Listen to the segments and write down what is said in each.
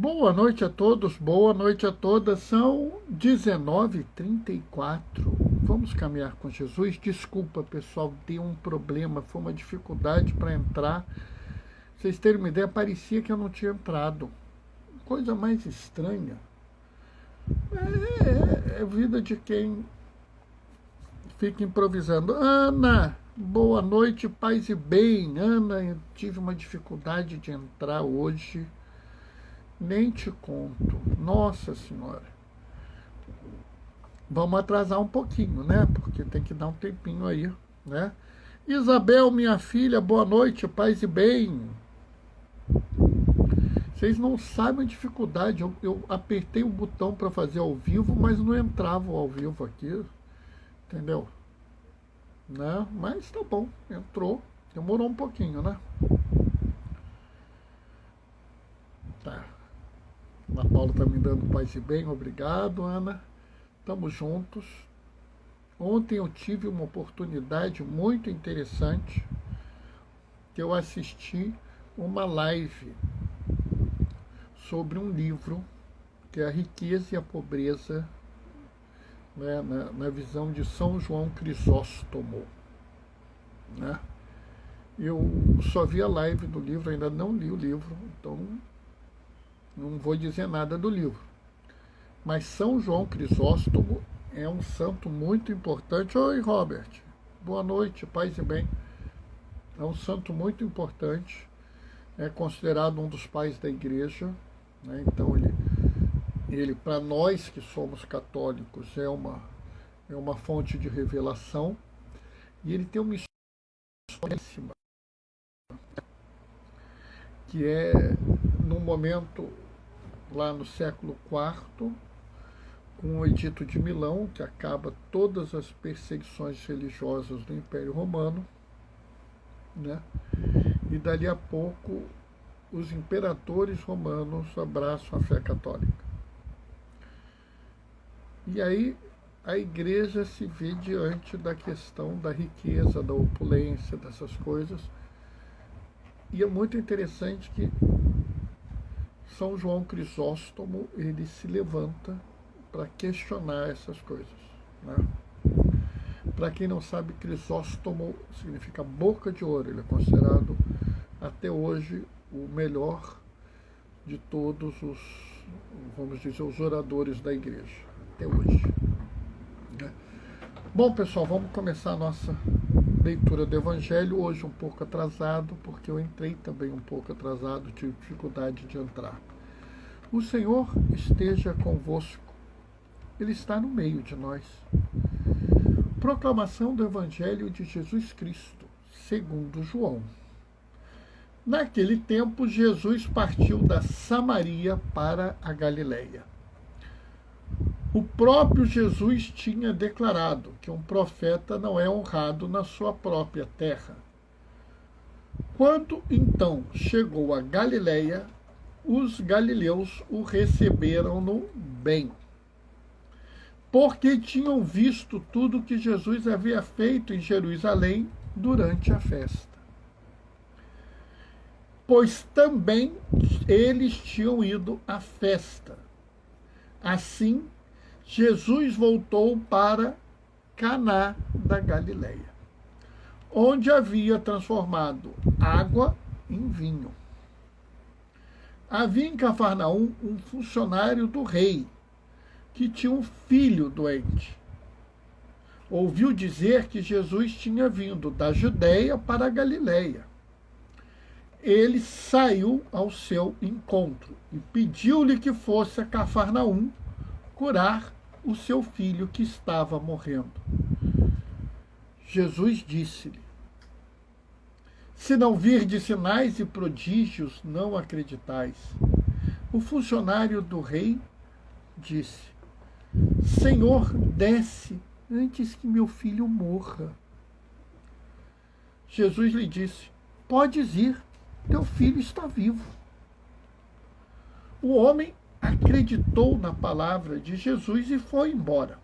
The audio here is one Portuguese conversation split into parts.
Boa noite a todos, boa noite a todas. São 19h34. Vamos caminhar com Jesus. Desculpa, pessoal, deu um problema, foi uma dificuldade para entrar. Vocês terem uma ideia, parecia que eu não tinha entrado. Coisa mais estranha. É vida de quem fica improvisando. Ana, boa noite, paz e bem. Ana, eu tive uma dificuldade de entrar hoje. Nem te conto. Nossa Senhora. Vamos atrasar um pouquinho, né? Porque tem que dar um tempinho aí, né? Isabel, minha filha, boa noite, paz e bem. Vocês não sabem a dificuldade. Eu apertei o botão para fazer ao vivo, mas não entrava ao vivo aqui. Entendeu? Né? Mas tá bom, entrou. Demorou um pouquinho, né? Tá. Ana Paula está me dando paz e bem, obrigado, Ana. Estamos juntos. Ontem eu tive uma oportunidade muito interessante, que eu assisti uma live sobre um livro, que é A Riqueza e a Pobreza, né, na visão de São João Crisóstomo. Né? Eu só vi a live do livro, ainda não li o livro, então não vou dizer nada do livro. Mas São João Crisóstomo é um santo muito importante. Oi, Robert. Boa noite, paz e bem. É um santo muito importante. É considerado um dos pais da igreja. Né? Então, ele para nós que somos católicos, é uma fonte de revelação. E ele tem uma história, que é num momento lá no século IV, com o Edito de Milão, que acaba todas as perseguições religiosas do Império Romano, né? E dali a pouco os imperadores romanos abraçam a fé católica. E aí a igreja se vê diante da questão da riqueza, da opulência, dessas coisas. E é muito interessante que São João Crisóstomo, ele se levanta para questionar essas coisas. Né? Para quem não sabe, Crisóstomo significa boca de ouro. Ele é considerado, até hoje, o melhor de todos os, vamos dizer, os oradores da igreja. Até hoje. Né? Bom, pessoal, vamos começar a nossa leitura do Evangelho. Hoje um pouco atrasado, porque eu entrei também um pouco atrasado, tive dificuldade de entrar. O Senhor esteja convosco. Ele está no meio de nós. Proclamação do Evangelho de Jesus Cristo, segundo João. Naquele tempo, Jesus partiu da Samaria para a Galileia. O próprio Jesus tinha declarado que um profeta não é honrado na sua própria terra. Quando então chegou a Galileia, os galileus o receberam-no bem, porque tinham visto tudo que Jesus havia feito em Jerusalém durante a festa. Pois também eles tinham ido à festa. Assim, Jesus voltou para Caná da Galileia, onde havia transformado água em vinho. Havia em Cafarnaum um funcionário do rei, que tinha um filho doente. Ouviu dizer que Jesus tinha vindo da Judeia para a Galileia. Ele saiu ao seu encontro e pediu-lhe que fosse a Cafarnaum curar o seu filho que estava morrendo. Jesus disse-lhe: se não virdes sinais e prodígios, não acreditais. O funcionário do rei disse: Senhor, desce antes que meu filho morra. Jesus lhe disse: podes ir, teu filho está vivo. O homem acreditou na palavra de Jesus e foi embora.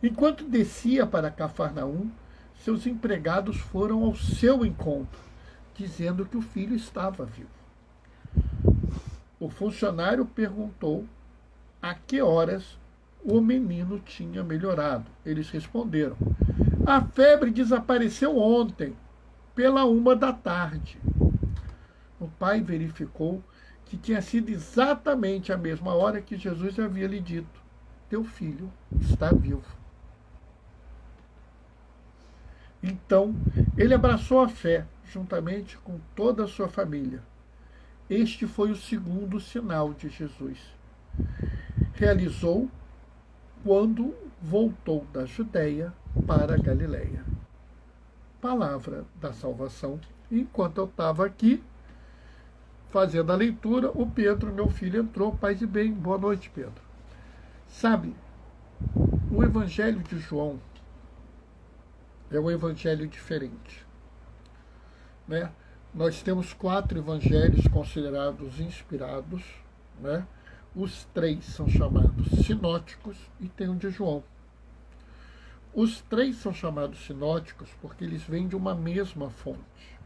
Enquanto descia para Cafarnaum, seus empregados foram ao seu encontro, dizendo que o filho estava vivo. O funcionário perguntou a que horas o menino tinha melhorado. Eles responderam: a febre desapareceu ontem, pela 1 da tarde. O pai verificou que tinha sido exatamente a mesma hora que Jesus havia lhe dito: teu filho está vivo. Então, ele abraçou a fé, juntamente com toda a sua família. Este foi o segundo sinal de Jesus. Realizou quando voltou da Judéia para a Galiléia. Palavra da salvação. Enquanto eu estava aqui, fazendo a leitura, o Pedro, meu filho, entrou. Paz e bem. Boa noite, Pedro. Sabe, o Evangelho de João é um evangelho diferente, né? Nós temos 4 evangelhos considerados inspirados, né? Os 3 são chamados sinóticos e tem o de João. Os 3 são chamados sinóticos porque eles vêm de uma mesma fonte,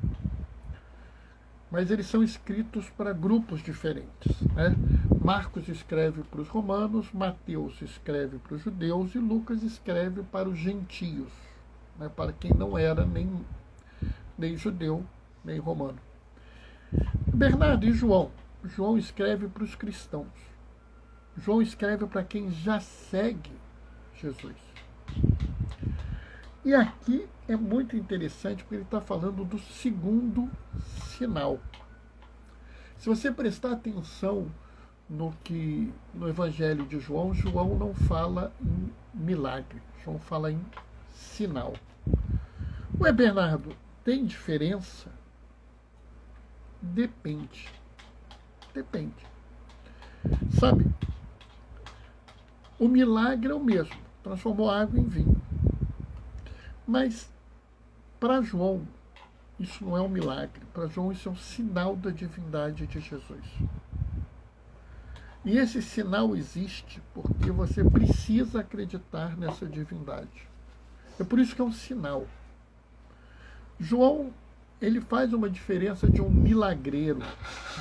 mas eles são escritos para grupos diferentes, né? Marcos escreve para os romanos, Mateus escreve para os judeus e Lucas escreve para os gentios, né? Para quem não era nem judeu, nem romano. Bernardo e João? João escreve para os cristãos. João escreve para quem já segue Jesus. E aqui é muito interessante porque ele está falando do segundo sinal. Se você prestar atenção no Evangelho de João, João não fala em milagre, João fala em sinal. Ué, Bernardo, tem diferença? Depende. Sabe, o milagre é o mesmo, transformou água em vinho. Mas, para João, isso não é um milagre. Para João, isso é um sinal da divindade de Jesus. E esse sinal existe porque você precisa acreditar nessa divindade. É por isso que é um sinal. João, ele faz uma diferença de um milagreiro,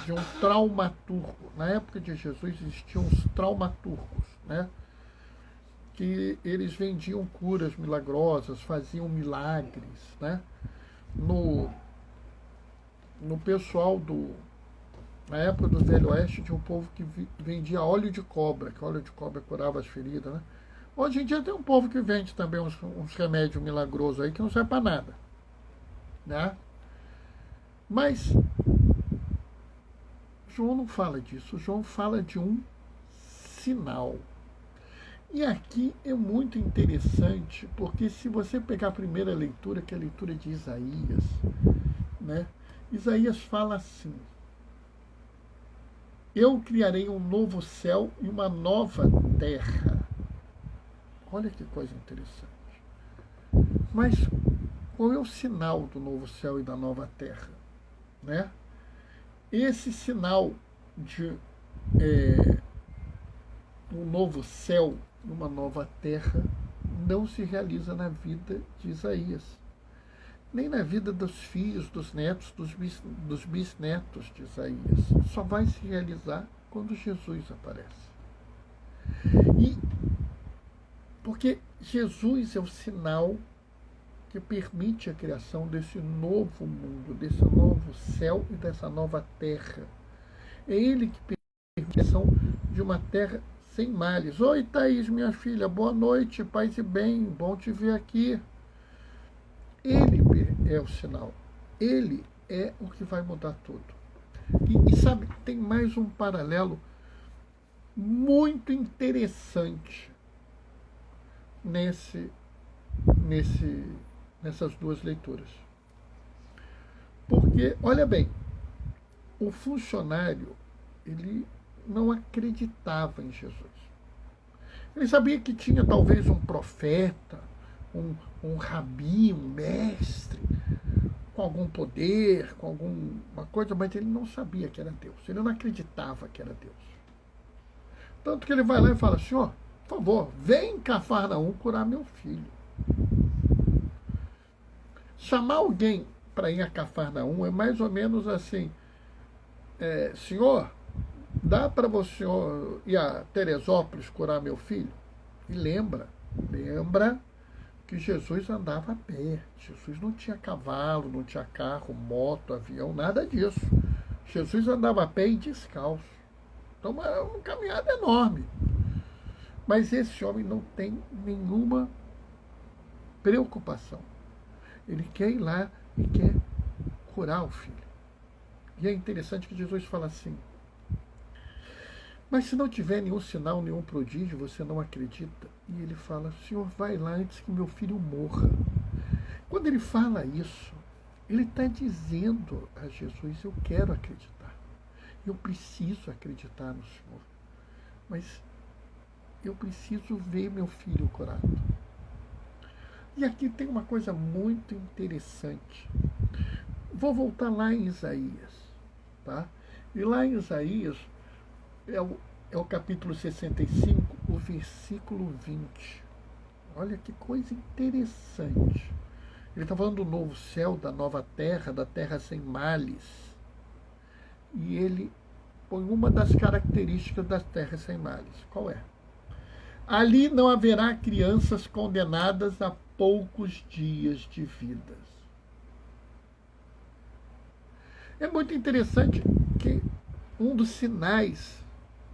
de um traumaturgo. Na época de Jesus existiam os traumaturgos, né? Que eles vendiam curas milagrosas, faziam milagres, né? No pessoal na época do Velho Oeste, tinha um povo que vendia óleo de cobra, que óleo de cobra curava as feridas, né? Hoje em dia tem um povo que vende também uns remédios milagrosos aí que não serve para nada, né? Mas João não fala disso. João fala de um sinal. E aqui é muito interessante, porque se você pegar a primeira leitura, que é a leitura de Isaías, né? Isaías fala assim: eu criarei um novo céu e uma nova terra. Olha que coisa interessante. Mas qual é o sinal do novo céu e da nova terra, né? Esse sinal de um novo céu e uma nova terra não se realiza na vida de Isaías, nem na vida dos filhos, dos netos, dos bisnetos de Isaías. Só vai se realizar quando Jesus aparece. E porque Jesus é o sinal que permite a criação desse novo mundo, desse novo céu e dessa nova terra. É ele que permite a criação de uma terra sem males. Oi, Thaís, minha filha, boa noite, paz e bem, bom te ver aqui. Ele é o sinal. Ele é o que vai mudar tudo. E sabe, tem mais um paralelo muito interessante nessas duas leituras. Porque, olha bem, o funcionário, ele não acreditava em Jesus. Ele sabia que tinha talvez um profeta, um rabi, um mestre, com algum poder, com alguma coisa, mas ele não sabia que era Deus. Ele não acreditava que era Deus. Tanto que ele vai lá e fala: Senhor, por favor, vem em Cafarnaum curar meu filho. Chamar alguém para ir a Cafarnaum é mais ou menos assim: Senhor, dá para você ir a Teresópolis curar meu filho? E lembra que Jesus andava a pé. Jesus não tinha cavalo, não tinha carro, moto, avião, nada disso. Jesus andava a pé e descalço. Então é uma caminhada enorme. Mas esse homem não tem nenhuma preocupação. Ele quer ir lá e quer curar o filho. E é interessante que Jesus fala assim: mas se não tiver nenhum sinal, nenhum prodígio, você não acredita? E ele fala: Senhor, vai lá antes que meu filho morra. Quando ele fala isso, ele está dizendo a Jesus: eu quero acreditar. Eu preciso acreditar no Senhor. Mas eu preciso ver meu filho curado. E aqui tem uma coisa muito interessante. Vou voltar lá em Isaías. Tá? E lá em Isaías, é o capítulo 65, o versículo 20. Olha que coisa interessante. Ele está falando do novo céu, da nova terra, da terra sem males. E ele põe uma das características da terra sem males. Qual é? Ali não haverá crianças condenadas a poucos dias de vida. É muito interessante que um dos sinais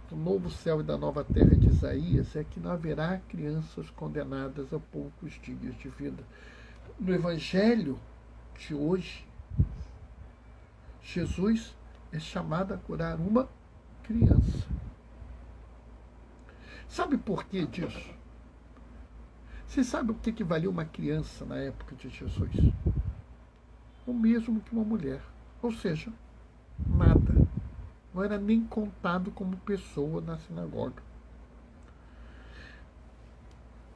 do novo céu e da nova terra de Isaías é que não haverá crianças condenadas a poucos dias de vida. No Evangelho de hoje, Jesus é chamado a curar uma criança. Sabe por que disso? Você sabe o que valia uma criança na época de Jesus? O mesmo que uma mulher. Ou seja, nada. Não era nem contado como pessoa na sinagoga.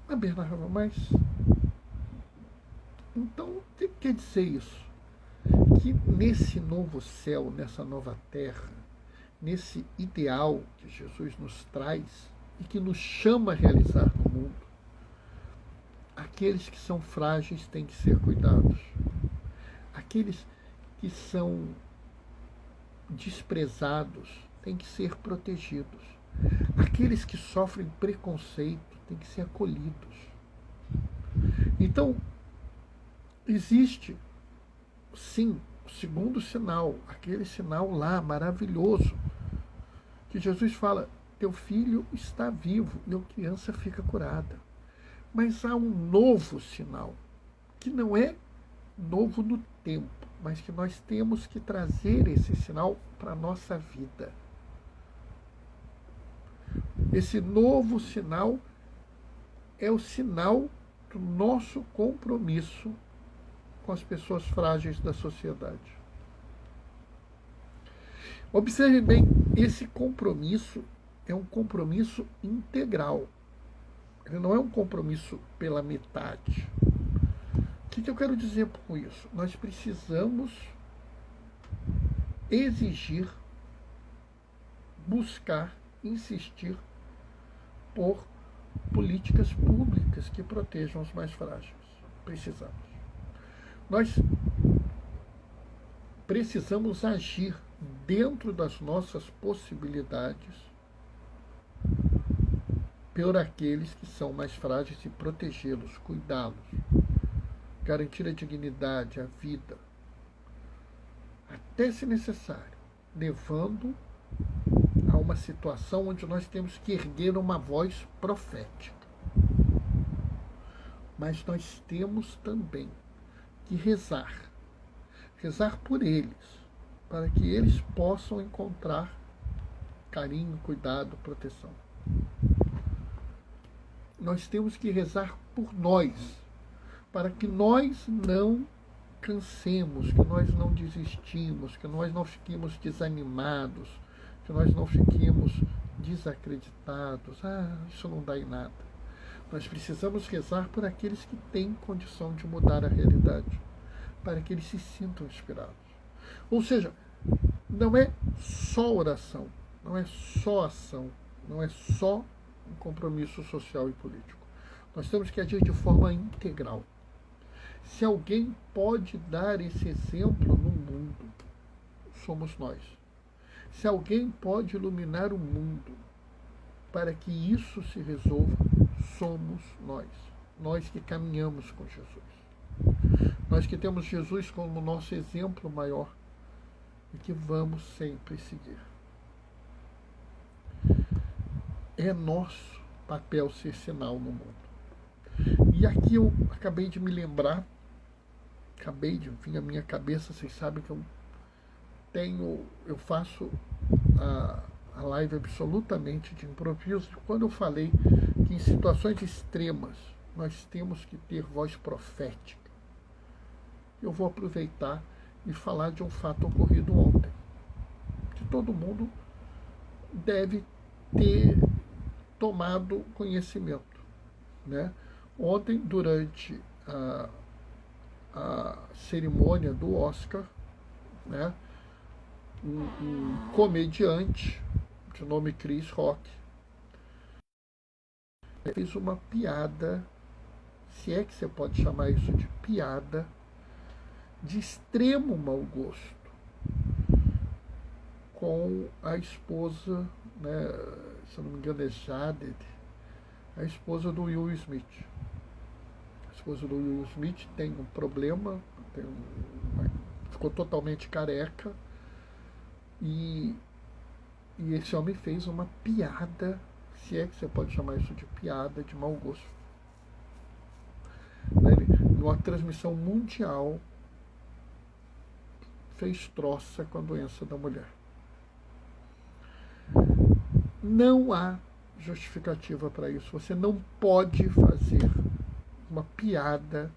Ah, Bernardo, mas então o que quer dizer isso? Que nesse novo céu, nessa nova terra, nesse ideal que Jesus nos traz e que nos chama a realizar no mundo, aqueles que são frágeis têm que ser cuidados. Aqueles que são desprezados têm que ser protegidos. Aqueles que sofrem preconceito têm que ser acolhidos. Então, existe, sim, o segundo sinal, aquele sinal lá maravilhoso, que Jesus fala: teu filho está vivo e a criança fica curada. Mas há um novo sinal, que não é novo no tempo, mas que nós temos que trazer esse sinal para a nossa vida. Esse novo sinal é o sinal do nosso compromisso com as pessoas frágeis da sociedade. Observe bem, esse compromisso é um compromisso integral. Ele não é um compromisso pela metade. O que eu quero dizer com isso? Nós precisamos exigir, buscar, insistir por políticas públicas que protejam os mais frágeis. Precisamos. Nós precisamos agir dentro das nossas possibilidades por aqueles que são mais frágeis e protegê-los, cuidá-los, garantir a dignidade, a vida, até se necessário, levando a uma situação onde nós temos que erguer uma voz profética. Mas nós temos também que rezar por eles, para que eles possam encontrar carinho, cuidado, proteção. Nós temos que rezar por nós, para que nós não cansemos, que nós não desistimos, que nós não fiquemos desanimados, que nós não fiquemos desacreditados. Isso não dá em nada. Nós precisamos rezar por aqueles que têm condição de mudar a realidade, para que eles se sintam inspirados. Ou seja, não é só oração, não é só ação, não é só um compromisso social e político. Nós temos que agir de forma integral. Se alguém pode dar esse exemplo no mundo, somos nós. Se alguém pode iluminar o mundo para que isso se resolva, somos nós. Nós que caminhamos com Jesus. Nós que temos Jesus como nosso exemplo maior e que vamos sempre seguir. É nosso papel ser sinal no mundo. E aqui eu acabei de me lembrar, acabei de vir à minha cabeça, vocês sabem que eu faço a live absolutamente de improviso. Quando eu falei que em situações extremas nós temos que ter voz profética, eu vou aproveitar e falar de um fato ocorrido ontem, que todo mundo deve ter tomado conhecimento, né? Ontem, durante a cerimônia do Oscar, né, um comediante de nome Chris Rock fez uma piada, se é que você pode chamar isso de piada, de extremo mau gosto com a esposa, né, se eu não me engano é Jade, a esposa do Will Smith. A esposa do Will Smith tem um problema, ficou totalmente careca, e esse homem fez uma piada, se é que você pode chamar isso de piada, de mau gosto. Numa transmissão mundial, fez troça com a doença da mulher. Não há justificativa para isso. Você não pode fazer uma piada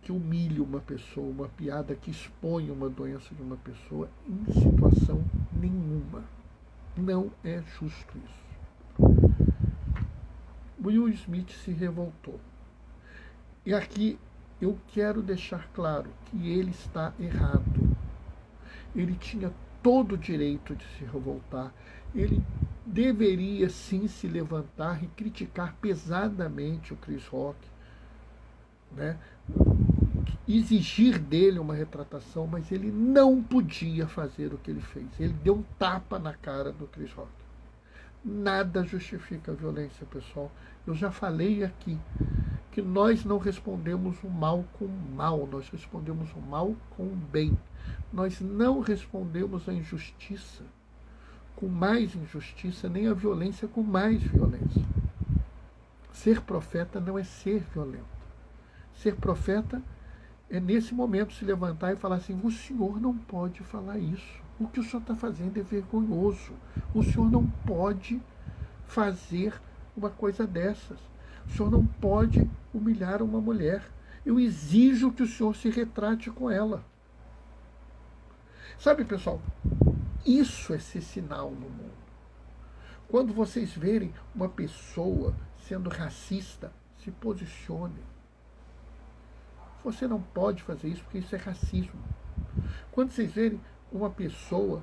que humilhe uma pessoa, uma piada que expõe uma doença de uma pessoa em situação nenhuma. Não é justo isso. Will Smith se revoltou. E aqui eu quero deixar claro que ele está errado. Ele tinha todo o direito de se revoltar. Ele deveria sim se levantar e criticar pesadamente o Chris Rock, né? Exigir dele uma retratação, mas ele não podia fazer o que ele fez. Ele deu um tapa na cara do Chris Rock. Nada justifica a violência, pessoal. Eu já falei aqui que nós não respondemos o mal com o mal, nós respondemos o mal com o bem. Nós não respondemos a injustiça com mais injustiça, nem a violência com mais violência. Ser profeta não é ser violento. Ser profeta é, nesse momento, se levantar e falar assim: o senhor não pode falar isso. O que o senhor está fazendo é vergonhoso. O senhor não pode fazer uma coisa dessas. O senhor não pode humilhar uma mulher. Eu exijo que o senhor se retrate com ela. Sabe, pessoal, isso é ser sinal no mundo. Quando vocês verem uma pessoa sendo racista, se posicione. Você não pode fazer isso porque isso é racismo. Quando vocês verem uma pessoa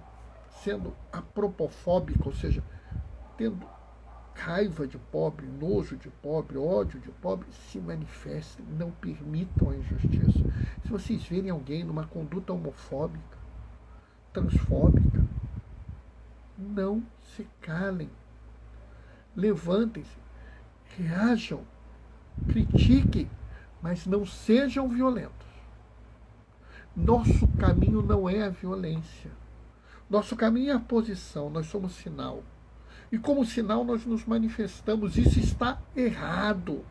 sendo apropofóbica, ou seja, tendo raiva de pobre, nojo de pobre, ódio de pobre, se manifestem, não permitam a injustiça. Se vocês verem alguém numa conduta homofóbica, transfóbica, não se calem. Levantem-se, reajam, critiquem, mas não sejam violentos. Nosso caminho não é a violência. Nosso caminho é a posição, nós somos sinal. E como sinal nós nos manifestamos. Isso está errado.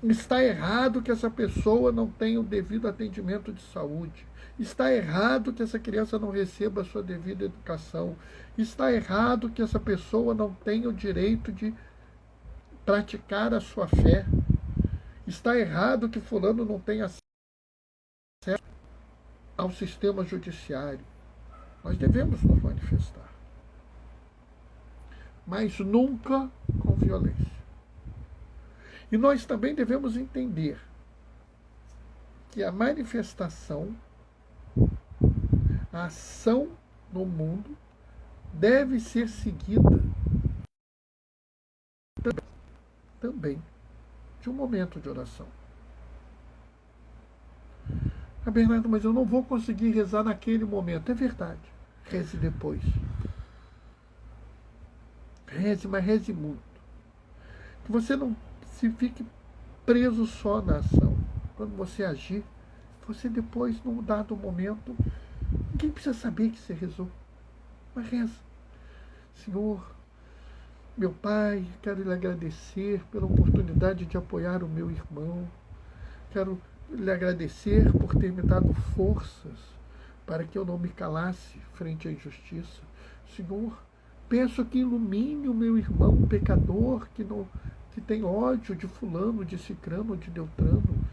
Está errado que essa pessoa não tenha o devido atendimento de saúde. Está errado que essa criança não receba a sua devida educação. Está errado que essa pessoa não tenha o direito de praticar a sua fé. Está errado que fulano não tenha acesso ao sistema judiciário. Nós devemos nos manifestar. Mas nunca com violência. E nós também devemos entender que a manifestação, a ação no mundo, deve ser seguida também de um momento de oração. Ah, Bernardo, mas eu não vou conseguir rezar naquele momento. É verdade. Reze depois. Reze, mas reze muito. Que você não se fique preso só na ação. Quando você agir, você depois, num dado momento, ninguém precisa saber que você rezou. Mas reza. Senhor, meu Pai, quero lhe agradecer pela oportunidade de apoiar o meu irmão. Quero lhe agradecer por ter me dado forças para que eu não me calasse frente à injustiça. Senhor, peço que ilumine o meu irmão pecador que tem ódio de fulano, de cicrano, de Beltrano.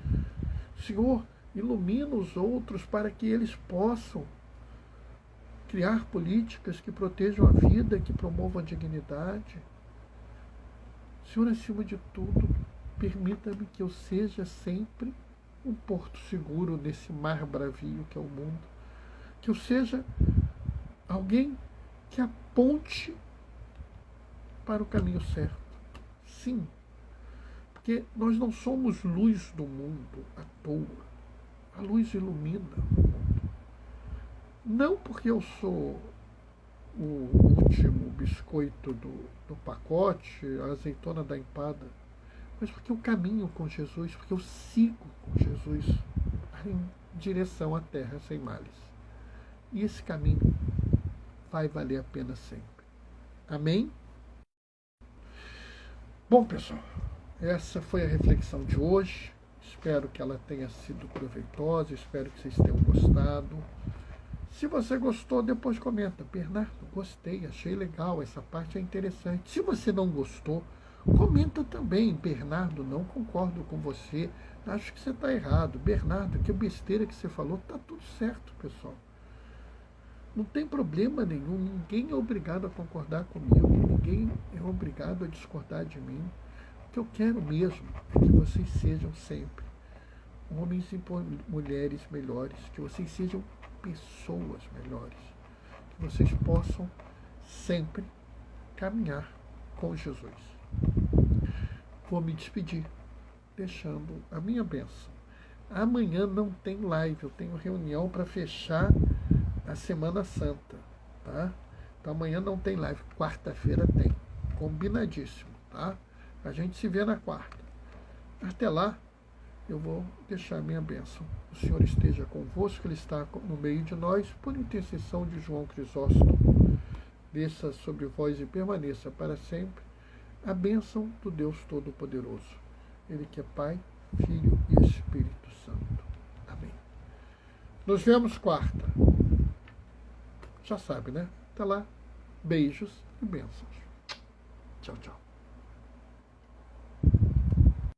Senhor, ilumina os outros para que eles possam criar políticas que protejam a vida, que promovam a dignidade. Senhor, acima de tudo, permita-me que eu seja sempre um porto seguro nesse mar bravio que é o mundo. Que eu seja alguém que aponte para o caminho certo. Sim, porque nós não somos luz do mundo à toa. A luz ilumina o mundo. Não porque eu sou o último biscoito do pacote, a azeitona da empada, mas porque eu caminho com Jesus, porque eu sigo com Jesus em direção à terra sem males. E esse caminho vai valer a pena sempre. Amém? Bom, pessoal, essa foi a reflexão de hoje. Espero que ela tenha sido proveitosa, espero que vocês tenham gostado. Se você gostou, depois comenta. Bernardo, gostei, achei legal, essa parte é interessante. Se você não gostou, comenta também. Bernardo, não concordo com você, acho que você está errado. Bernardo, que besteira que você falou, está tudo certo, pessoal. Não tem problema nenhum, ninguém é obrigado a concordar comigo, ninguém é obrigado a discordar de mim. O que eu quero mesmo é que vocês sejam sempre homens e mulheres melhores, que vocês sejam pessoas melhores, que vocês possam sempre caminhar com Jesus. Vou me despedir, deixando a minha bênção. Amanhã não tem live, eu tenho reunião para fechar a Semana Santa, tá? Então amanhã não tem live, quarta-feira tem, combinadíssimo, tá? A gente se vê na quarta. Até lá, eu vou deixar a minha bênção. O Senhor esteja convosco, Ele está no meio de nós, por intercessão de João Crisóstomo. Desça sobre vós e permaneça para sempre a bênção do Deus Todo-Poderoso. Ele que é Pai, Filho e Espírito Santo. Amém. Nos vemos quarta. Já sabe, né? Até lá. Beijos e bênçãos. Tchau, tchau.